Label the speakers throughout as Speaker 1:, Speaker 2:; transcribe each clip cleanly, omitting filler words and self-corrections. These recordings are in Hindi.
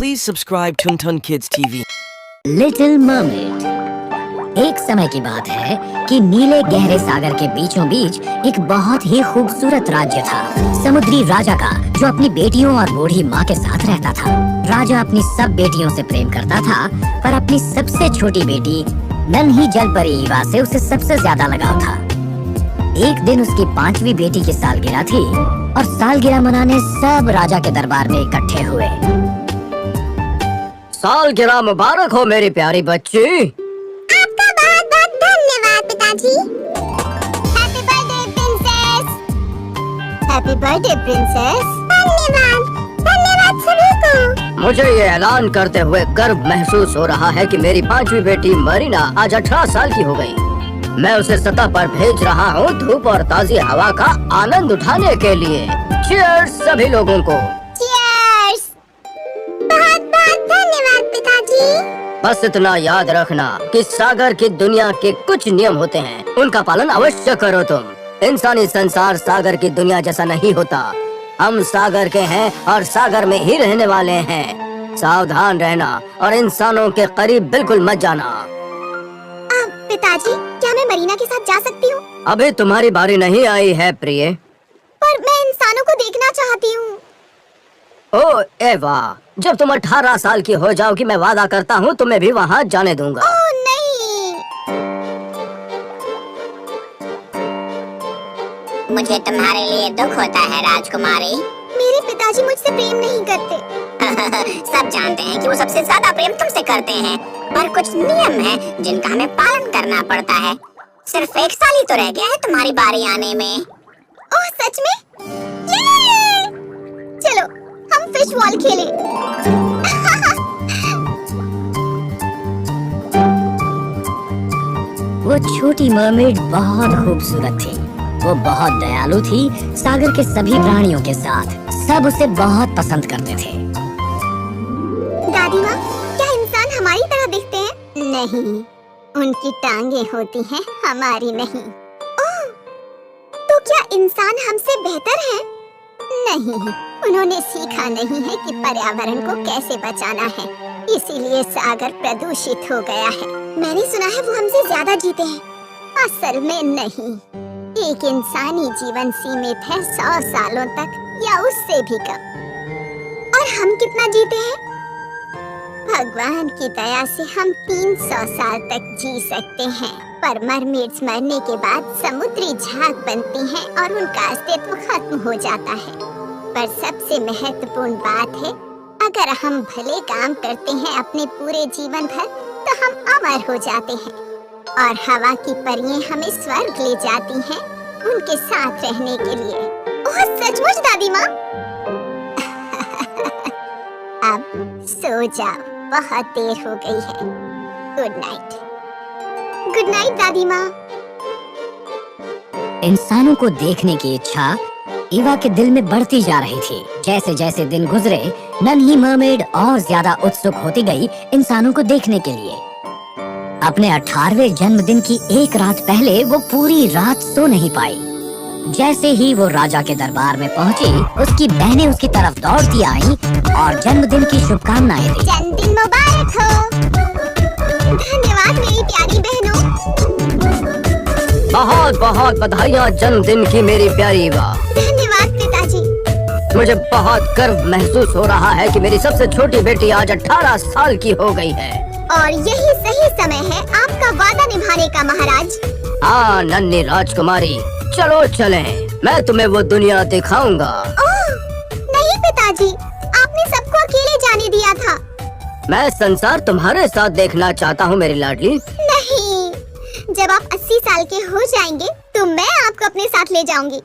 Speaker 1: Please subscribe Tuntun Kids TV.
Speaker 2: Little mermaid. एक समय की बात है कि नीले गहरे सागर के बीचों बीच एक बहुत ही खूबसूरत राज्य था, समुद्री राजा का, जो अपनी बेटियों और बूढ़ी माँ के साथ रहता था। राजा अपनी सब बेटियों से प्रेम करता था, पर अपनी सबसे छोटी बेटी नन्ही जलपरी ईवा से उसे सबसे ज्यादा लगाव था। एक दिन उसकी 5वीं बेटी की सालगिरह थी और सालगिरह मनाने सब राजा के दरबार में इकट्ठे हुए।
Speaker 3: सालगिरह मुबारक हो मेरी प्यारी बच्ची।
Speaker 4: आपका बहुत बहुत धन्यवाद पिताजी। Happy birthday princess. Happy birthday princess. धन्यवाद धन्यवाद सभी को।
Speaker 3: मुझे ये ऐलान करते हुए गर्व महसूस हो रहा है कि मेरी 5वीं बेटी मरीना आज 18 साल की हो गई। मैं उसे सतह पर भेज रहा हूँ धूप और ताज़ी हवा का आनंद उठाने के लिए। चीयर्स सभी लोगों को।
Speaker 4: चीयर्स। बहुत बहुत धन्यवाद पिताजी।
Speaker 3: बस इतना याद रखना कि सागर की दुनिया के कुछ नियम होते हैं, उनका पालन अवश्य करो तुम। इंसानी संसार सागर की दुनिया जैसा नहीं होता। हम सागर के हैं और सागर में ही रहने वाले हैं। सावधान रहना और इंसानों के करीब बिल्कुल मत जाना।
Speaker 4: पिताजी, क्या मैं मरीना के साथ जा सकती हूँ?
Speaker 3: अभी तुम्हारी बारी नहीं आई है प्रिय।
Speaker 4: पर मैं इंसानों को देखना चाहती हूँ।
Speaker 3: ओ एवा, जब तुम 18 साल की हो जाओगी मैं वादा करता हूँ तुम्हें भी वहाँ जाने दूंगा।
Speaker 4: ओह नहीं।
Speaker 5: मुझे तुम्हारे लिए दुख होता है राजकुमारी।
Speaker 4: मेरे पिताजी मुझसे प्रेम नहीं करते।
Speaker 5: सब जानते हैं कि वो सबसे ज्यादा प्रेम तुमसे करते हैं, पर कुछ नियम हैं जिनका हमें पालन करना पड़ता है। सिर्फ 1 साल ही तो रह गया है तुम्हारी बारी आने में।
Speaker 4: ओह सच में? ये! चलो हम फिश बॉल खेलें।
Speaker 2: वो छोटी मरमेड बहुत खूबसूरत थी। वो बहुत दयालु थी। सागर के सभी प्राणियों के साथ सब उसे बहुत पसंद करते थे।
Speaker 4: दादी माँ, क्या इंसान हमारी तरह दिखते हैं? नहीं, उनकी टांगे होती हैं, हमारी नहीं। ओह, तो क्या इंसान हमसे बेहतर हैं? नहीं, उन्होंने सीखा नहीं है कि पर्यावरण को कैसे बचाना है, इसीलिए सागर प्रदूषित हो गया है। मैंने सुना है वो हमसे ज्यादा जीते हैं। असल में नहीं, एक इंसानी जीवन सीमित है 100 सालों तक या उससे भी कम। और हम कितना जीते हैं? भगवान की दया से हम 300 साल तक जी सकते हैं, पर मरमेड्स मरने के बाद समुद्री झाग बनती हैं और उनका अस्तित्व खत्म हो जाता है। पर सबसे महत्वपूर्ण बात है, अगर हम भले काम करते हैं अपने पूरे जीवन भर, तो हम अमर हो जाते हैं और हवा की परियां हमें स्वर्ग ले जाती हैं उनके साथ रहने के लिए। ओह सचमुच दादी माँ। अब सो जाओ, बहुत देर हो गई है। Good night. गुड नाइट दादी माँ।
Speaker 2: इंसानों को देखने की इच्छा ईवा के दिल में बढ़ती जा रही थी। जैसे जैसे दिन गुजरे, नन्ही मरमेड और ज्यादा उत्सुक होती गई इंसानों को देखने के लिए। अपने 18वें जन्मदिन की एक रात पहले वो पूरी रात सो नहीं पाई। जैसे ही वो राजा के दरबार में पहुंची, उसकी बहनें उसकी तरफ दौड़ती आईं और जन्मदिन की शुभकामनाएं दी।
Speaker 4: जन्मदिन मुबारक हो। धन्यवाद मेरी प्यारी बहनों।
Speaker 3: बहुत बहुत बधाइयाँ जन्मदिन की मेरी प्यारी ईवा।
Speaker 4: धन्यवाद पिताजी।
Speaker 3: मुझे बहुत गर्व महसूस हो रहा है कि मेरी सबसे छोटी बेटी आज 18 साल की हो गई है।
Speaker 4: और यही सही समय है आपका वादा निभाने का महाराज।
Speaker 3: हाँ नन्ही राजकुमारी, चलो चलें, मैं तुम्हें वो दुनिया दिखाऊंगा।
Speaker 4: ओह नहीं पिताजी, आपने सबको अकेले जाने दिया था।
Speaker 3: मैं संसार तुम्हारे साथ देखना चाहता हूँ मेरी लाडली।
Speaker 4: नहीं, जब आप 80 साल के हो जाएंगे तो मैं आपको अपने साथ ले जाऊंगी।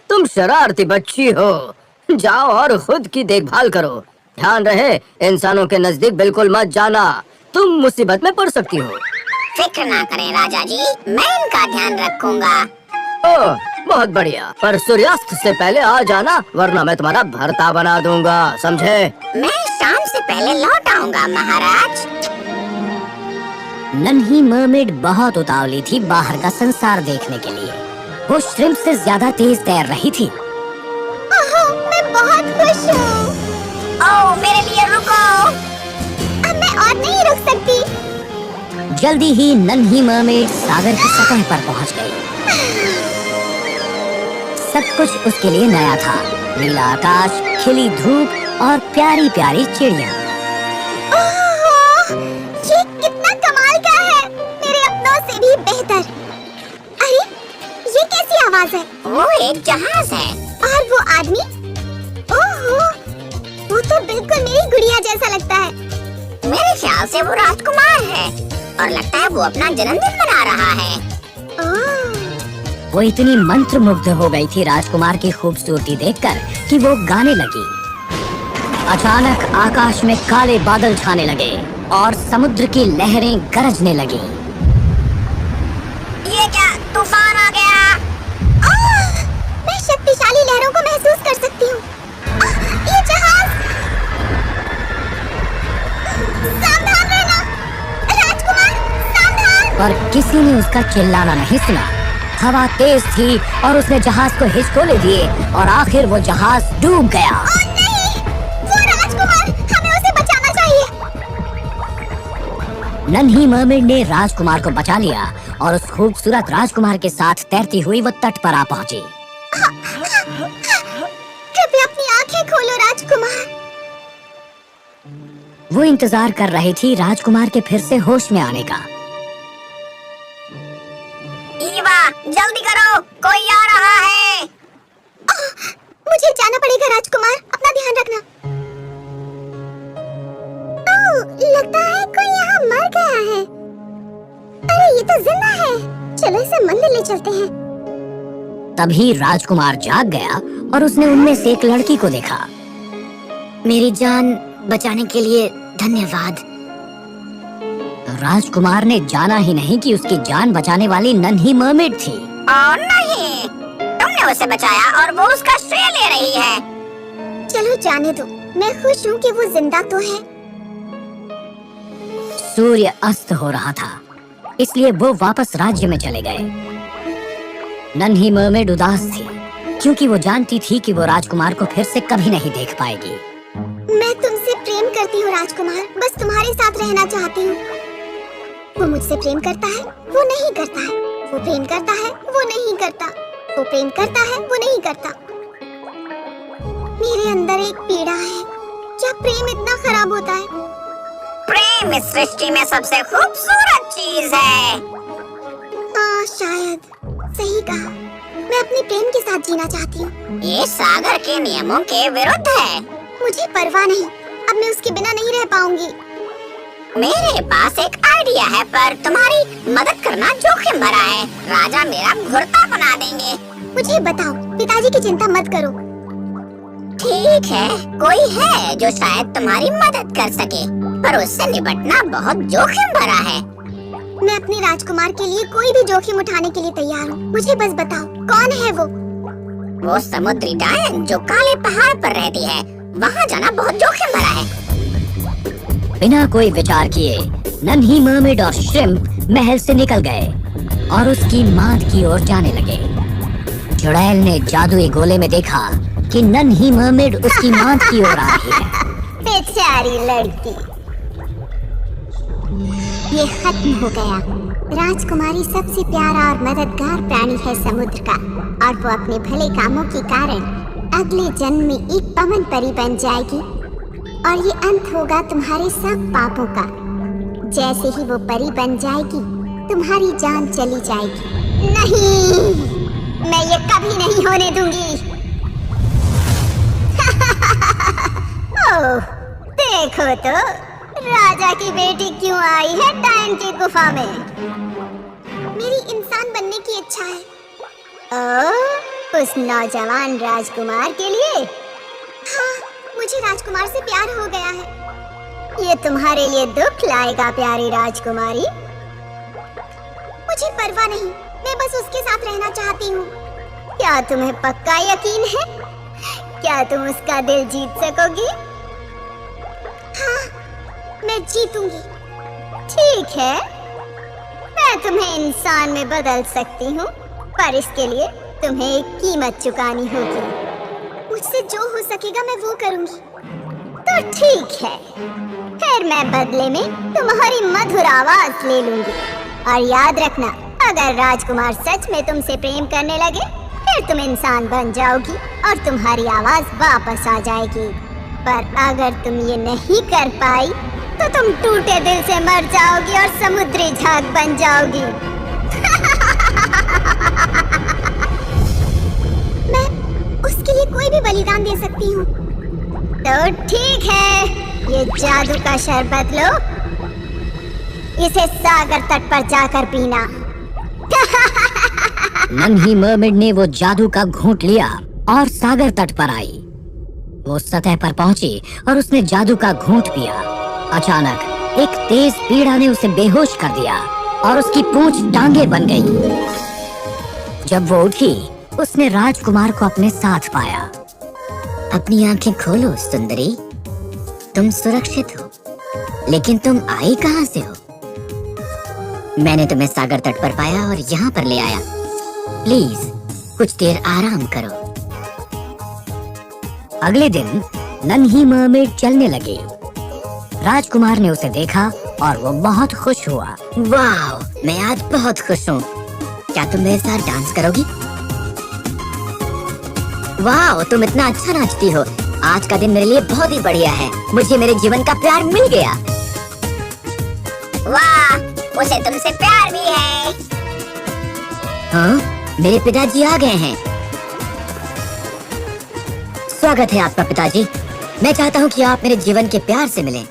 Speaker 3: तुम शरारती बच्ची हो। जाओ और खुद की देखभाल करो। ध्यान रहे इंसानों के नजदीक बिल्कुल मत जाना, तुम मुसीबत में पड़ सकती हो।
Speaker 5: फिक्र ना करें राजा जी, मैं इनका ध्यान रखूंगा।
Speaker 3: ओह बहुत बढ़िया, पर सूर्यास्त से पहले आ जाना, वरना मैं तुम्हारा भरता बना दूंगा, समझे?
Speaker 5: मैं शाम से पहले लौट आऊंगा महाराज।
Speaker 2: नन्ही मरमेड बहुत उतावली थी बाहर का संसार देखने के लिए। वो श्रिम्प से ज्यादा तेज तैर रही थी।
Speaker 4: ओह, मैं बहुत खुश हूँ।
Speaker 2: जल्दी ही नन्ही मरमेड सागर की सतह पर पहुंच गई। सब कुछ उसके लिए नया था, नीला आकाश, खिली धूप और प्यारी प्यारी चिड़िया।
Speaker 4: ओह, ये कितना कमाल का है, मेरे अपनों से भी बेहतर। अरे, ये कैसी आवाज है?
Speaker 5: वो एक जहाज है।
Speaker 4: और वो आदमी? ओहो, वो तो बिल्कुल मेरी गुड़िया जैसा लगता है।
Speaker 5: मेरे ख्याल से वो राजकुमार है और लगता है वो अपना जन्मदिन मना रहा है।
Speaker 4: ओह,
Speaker 2: वो इतनी मंत्रमुग्ध हो गई थी राजकुमार की खूबसूरती देखकर कि वो गाने लगी। अचानक आकाश में काले बादल छाने लगे और समुद्र की लहरें गरजने लगी।
Speaker 5: ये क्या तूफान आ गया?
Speaker 4: मैं शक्तिशाली लहरों को महसूस कर सकती हूँ। ये जहाज! सावधान रहना, राजकुमार, सावधान!
Speaker 2: पर किसी ने उसका चिल्लाना नहीं सुना। हवा तेज थी और उसने जहाज को हिचकोले दिए और आखिर वो जहाज डूब गया।
Speaker 4: ओह नहीं, वो राजकुमार, हमें उसे बचाना चाहिए।
Speaker 2: नन्ही मरमेड ने राजकुमार को बचा लिया और उस खूबसूरत राजकुमार के साथ तैरती हुई वो तट पर आ पहुंची।
Speaker 4: कृपया अपनी आंखें खोलो राजकुमार।
Speaker 2: वो इंतजार कर रही थी राजकुमार के फिर से होश में आने का।
Speaker 5: ईवा, जल्दी करो, कोई आ रहा है।
Speaker 4: मुझे जाना पड़ेगा राजकुमार, अपना ध्यान रखना। ओह, लगता है कोई यहाँ मर गया है। अरे ये तो जिंदा है, चलो इसे मंदिर ले चलते हैं।
Speaker 2: तभी राजकुमार जाग गया और उसने उनमें से एक लड़की को देखा। मेरी जान बचाने के लिए धन्यवाद। राजकुमार ने जाना ही नहीं कि उसकी जान बचाने वाली नन्ही मरमेड थी।
Speaker 5: और नहीं, तुमने उसे बचाया और वो उसका श्रेय ले रही है।
Speaker 4: चलो जाने दो, मैं खुश हूँ कि वो जिंदा तो है।
Speaker 2: सूर्य अस्त हो रहा था, इसलिए वो वापस राज्य में चले गए। नन्ही मरमेड उदास थी क्योंकि वो जानती थी कि वो राजकुमार को फिर से कभी नहीं देख पाएगी।
Speaker 4: मैं तुमसे प्रेम करती हूँ राजकुमार, बस तुम्हारे साथ रहना चाहती हूँ। वो मुझसे प्रेम करता है, वो नहीं करता है। वो प्रेम करता है, वो नहीं करता। वो प्रेम करता है, वो नहीं करता। मेरे अंदर एक पीड़ा है। क्या प्रेम इतना खराब होता है?
Speaker 5: प्रेम इस सृष्टि में सबसे खूबसूरत चीज है।
Speaker 4: हाँ शायद, सही कहा। मैं अपने प्रेम के साथ जीना चाहती हूँ।
Speaker 5: ये सागर के नियमों के विरुद्ध है।
Speaker 4: मुझे परवाह नहीं, अब मैं उसके बिना नहीं रह पाऊंगी।
Speaker 5: मेरे पास एक आइडिया है, पर तुम्हारी मदद करना जोखिम भरा है। राजा मेरा घुड़ता बना देंगे।
Speaker 4: मुझे बताओ, पिताजी की चिंता मत करो।
Speaker 5: ठीक है, कोई है जो शायद तुम्हारी मदद कर सके, पर उससे निपटना बहुत जोखिम भरा है।
Speaker 4: मैं अपने राजकुमार के लिए कोई भी जोखिम उठाने के लिए तैयार हूँ। मुझे बस बताओ, कौन है वो?
Speaker 5: वो समुद्री डायन जो काले पहाड़ पर रहती है, वहाँ जाना बहुत जोखिम भरा है।
Speaker 2: बिना कोई विचार किए नन्ही मरमेड और श्रिम्प महल से निकल गए और उसकी माद की ओर जाने लगे। चुड़ैल ने जादुई गोले में देखा कि नन्ही मरमेड उसकी माद की ओर आ रही है।
Speaker 4: बेचारी लड़की, ये खत्म हो गया। राजकुमारी सबसे प्यारा और मददगार प्राणी है समुद्र का, और वो अपने भले कामों के कारण अगले जन्म में एक पवन परी बन जाएगी, और ये अंत होगा तुम्हारे सब पापों का। जैसे ही वो परी बन जाएगी, तुम्हारी जान चली जाएगी। नहीं, मैं ये कभी नहीं होने दूंगी। ओह, देखो तो, राजा की बेटी क्यों आई है डायन की गुफा में। मेरी इंसान बनने की इच्छा है। ओह, उस नौजवान राजकुमार के लिए? हाँ, मुझे राजकुमार से प्यार हो गया है। ये तुम्हारे लिए दुख लाएगा प्यारी राजकुमारी। मुझे परवाह नहीं, मैं बस उसके साथ रहना चाहती हूँ। क्या तुम्हें पक्का यकीन है? क्या तुम उसका दिल जीत सकोगी? हाँ, मैं जीतूंगी। ठीक है, मैं तुम्हें इंसान में बदल सकती हूँ, पर इसके लिए तुम्हें एक कीमत चुकानी होगी। मुझसे जो हो सकेगा मैं वो करूंगी। तो ठीक है, फिर मैं बदले में तुम्हारी मधुर आवाज ले लूंगी। और याद रखना, अगर राजकुमार सच में तुमसे प्रेम करने लगे फिर तुम इंसान बन जाओगी और तुम्हारी आवाज वापस आ जाएगी। पर अगर तुम ये नहीं कर पाई तो तुम टूटे दिल से मर जाओगी और समुद्री झाग बन जाओगी। मैं उसके लिए कोई भी बलिदान दे सकती हूँ। तो ठीक है, ये जादू का शरबत लो, इसे सागर तट पर जाकर पीना।
Speaker 2: नन्ही मरमेड ने वो जादू का घूंट लिया और सागर तट पर आई। वो सतह पर पहुंची और उसने जादू का घूंट पिया। अचानक एक तेज पीड़ा ने उसे बेहोश कर दिया और उसकी पूंछ टांगे बन गई। जब वो उठी, उसने राजकुमार को अपने साथ पाया। अपनी आंखें खोलो सुंदरी, तुम सुरक्षित हो, लेकिन तुम आई कहां से हो? मैंने तुम्हें सागर तट पर पाया और यहाँ पर ले आया। प्लीज कुछ देर आराम करो। अगले दिन नन्ही मरमेड चलने लगी। राजकुमार ने उसे देखा और वो बहुत खुश हुआ। वाह, मैं आज बहुत खुश हूँ। क्या तुम मेरे साथ डांस करोगी? वाह, तुम इतना अच्छा नाचती हो। आज का दिन मेरे लिए बहुत ही बढ़िया है। मुझे मेरे जीवन का प्यार मिल गया।
Speaker 5: वाह, उसे तुमसे प्यार भी है।
Speaker 2: हाँ, मेरे पिताजी आ गए हैं। स्वागत है आपका पिताजी। मैं चाहता हूँ कि आप मेरे जीवन के प्यार से मिलें।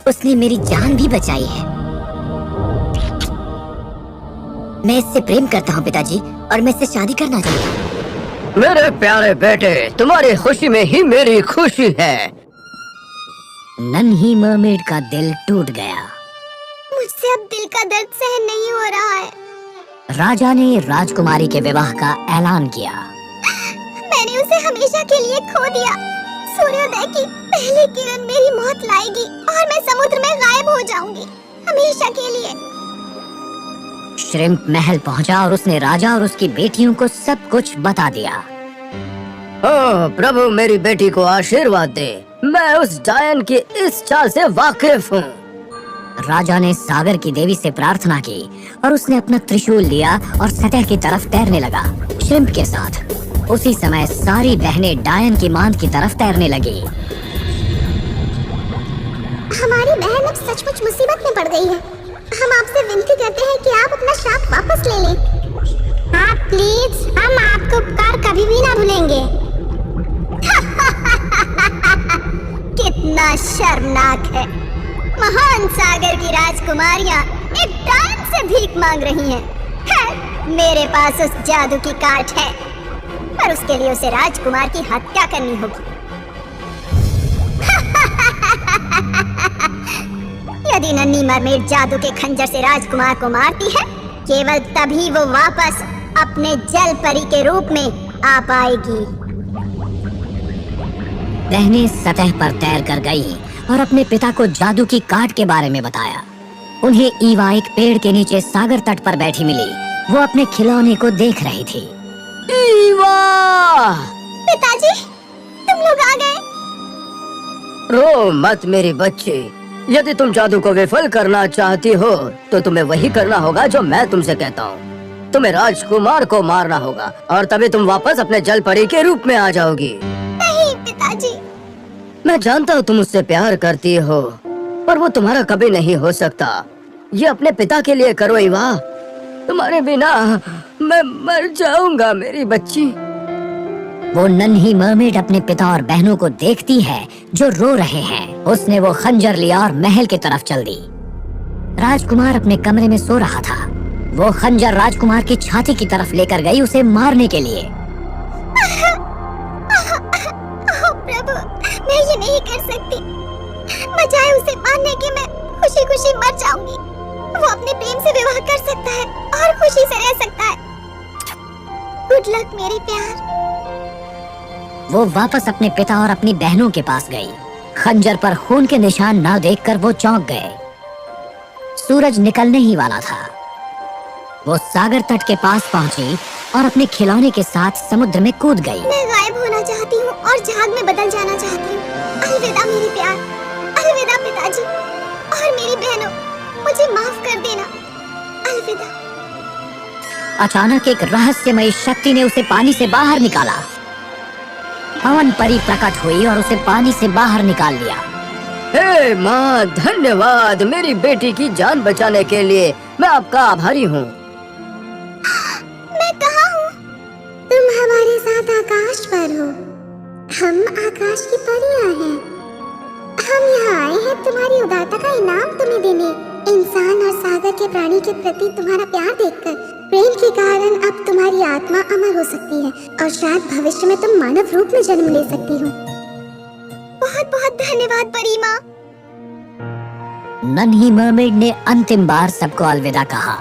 Speaker 2: उसने मेरी जान भी बचाई है। मैं इससे प्रेम करता हूँ पिताजी, और मैं इससे शादी करना चाहता हूँ।
Speaker 3: मेरे प्यारे बेटे, तुम्हारी खुशी में ही मेरी खुशी है।
Speaker 2: नन्ही मरमेड का दिल टूट गया।
Speaker 4: मुझसे अब दिल का दर्द सहन नहीं हो रहा है।
Speaker 2: राजा ने राजकुमारी के विवाह का ऐलान किया।
Speaker 4: मैंने उसे हमेशा के लिए खो दिया। सूर्योदय की पहली किरण मेरी मौत लाएगी और मैं समुद्र में गायब हो जाऊंगी हमेशा के लिए।
Speaker 2: श्रिम्प महल पहुंचा और उसने राजा और उसकी बेटियों को सब कुछ बता दिया।
Speaker 3: ओह प्रभु, मेरी बेटी को आशीर्वाद दे। मैं उस डायन की इस चाल से वाकिफ हूँ।
Speaker 2: राजा ने सागर की देवी से प्रार्थना की और उसने अपना त्रिशूल लिया और सतह की तरफ तैरने लगा श्रिम्प के साथ। उसी समय सारी बहनें डायन की मांद की तरफ तैरने लगी।
Speaker 4: हमारी बहन अब सचमुच मुसीबत में पड़ गई है। हम आपसे विनती करते हैं कि आप अपना श्राप वापस ले लें। हाँ प्लीज, हम आपको उपकार कभी भी ना भूलेंगे। कितना शर्मनाक है। महान सागर की राजकुमारियां एक डायन से भीख मांग रही हैं। मेरे पास उस जादू की काट है, पर उसके लिए उसे राजकुमार की हत्या करनी होगी। यदि नन्ही मरमेड जादू के खंजर से राजकुमार को मारती है, केवल तभी वो वापस अपने जल परी के रूप में आ पाएगी।
Speaker 2: बहनें सतह पर तैर कर गईं और अपने पिता को जादू की काट के बारे में बताया। उन्हें ईवा एक पेड़ के नीचे सागर तट पर बैठी मिली। वो अपने खिलौने को देख रही थी।
Speaker 3: ईवा!
Speaker 4: पिताजी, तुम लोग आ गए।
Speaker 3: रो मत मेरी बच्ची। यदि तुम जादू को विफल करना चाहती हो तो तुम्हें वही करना होगा जो मैं तुमसे कहता हूँ। तुम्हें राजकुमार को मारना होगा और तभी तुम वापस अपने जल परी के रूप में आ जाओगी।
Speaker 4: नहीं पिताजी।
Speaker 3: मैं जानता हूँ तुम उससे प्यार करती हो, पर वो तुम्हारा कभी नहीं हो सकता। ये अपने पिता के लिए करो ईवा। तुम्हारे बिना मैं मर जाऊंगा मेरी बच्ची।
Speaker 2: वो नन्ही मरमेड अपने पिता और बहनों को देखती है जो रो रहे हैं। उसने वो खंजर लिया और महल की तरफ चल दी। राजकुमार अपने कमरे में सो रहा था। वो खंजर राजकुमार की छाती की तरफ लेकर गई उसे मारने के लिए।
Speaker 4: प्रभु, मैं ये नहीं कर सकती। बजाय उसे मारने के मैं खुशी खुशी मर जाऊंगी। वो अपने प्रेम से विवाह कर सकता है और खुशी से रह सकता है। गुड लक मेरे प्यार।
Speaker 2: वो वापस अपने पिता और अपनी बहनों के पास गई। खंजर पर खून के निशान न देखकर वो चौंक गए। सूरज निकलने ही वाला था। वो सागर तट के पास पहुंची और अपने खिलौने के साथ समुद्र में कूद गई।
Speaker 4: मैं गायब होना चाहती हूँ और झाग में बदल जाना चाहती हूँ। अलविदा मेरे प्यार, अलविदा पिताजी और मेरी बहनों, मुझे माफ कर देना, अलविदा।
Speaker 2: अचानक एक रहस्यमयी शक्ति ने उसे पानी से बाहर निकाला। पवन परी प्रकट हुई और उसे पानी से बाहर निकाल लिया।
Speaker 3: हे माँ, धन्यवाद मेरी बेटी की जान बचाने के लिए। मैं आपका आभारी हूँ।
Speaker 4: मैं कहाँ हूँ? तुम हमारे साथ आकाश पर हो। हम आकाश की परियां हैं। हम यहाँ आए हैं तुम्हारी उदारता का इनाम तुम्हें देने। इंसान और सागर के प्राणी के प्रति तुम्हारा प्यार देखकर प्रेम के कारण अब तुम्हारी आत्मा अमर हो सकती है और शायद भविष्य में तुम मानव रूप में जन्म ले सकती हो। बहुत बहुत धन्यवाद परी माँ।
Speaker 2: नन्ही मरमेड ने अंतिम बार सबको अलविदा कहा।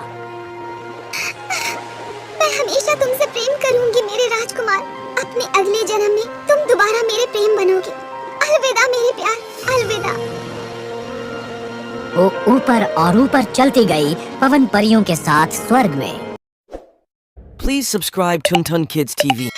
Speaker 4: मैं हमेशा तुमसे प्रेम करूंगी मेरे राजकुमार। अपने अगले जन्म में तुम दोबारा मेरे प्रेम बनोगे। अलविदा मेरे प्यार, अलविदा।
Speaker 2: वो ऊपर और ऊपर चलती गई पवन परियों के साथ स्वर्ग में।
Speaker 1: Please subscribe Tuntun Kids TV.